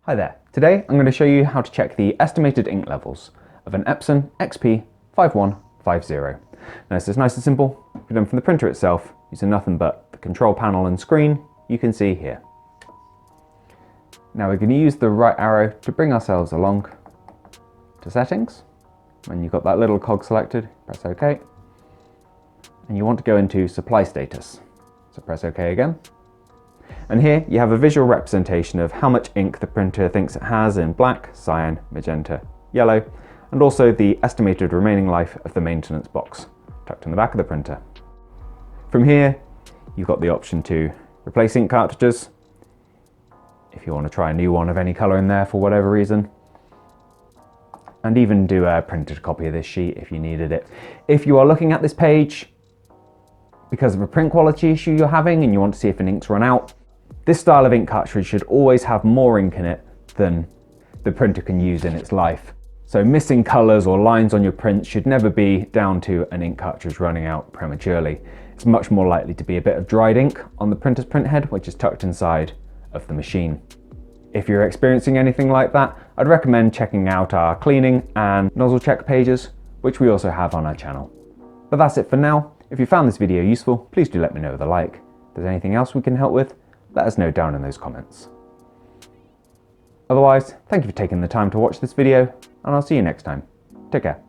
Hi there. Today I'm going to show you how to check the estimated ink levels of an Epson XP5150. Now this is nice and simple. We've done from the printer itself using nothing but the control panel and screen you can see here. Now we're going to use the right arrow to bring ourselves along to settings. When you've got that little cog selected, press OK. And you want to go into supply status. So press OK again. And here you have a visual representation of how much ink the printer thinks it has in black, cyan, magenta, yellow, and also the estimated remaining life of the maintenance box tucked in the back of the printer. From here, you've got the option to replace ink cartridges, if you want to try a new one of any colour in there for whatever reason, and even do a printed copy of this sheet if you needed it. If you are looking at this page because of a print quality issue you're having and you want to see if an ink's run out, this style of ink cartridge should always have more ink in it than the printer can use in its life. So missing colours or lines on your print should never be down to an ink cartridge running out prematurely. It's much more likely to be a bit of dried ink on the printer's printhead, which is tucked inside of the machine. If you're experiencing anything like that, I'd recommend checking out our cleaning and nozzle check pages, which we also have on our channel. But that's it for now. If you found this video useful, please do let me know with a like. If there's anything else we can help with, let us know down in those comments. Otherwise, thank you for taking the time to watch this video, and I'll see you next time. Take care.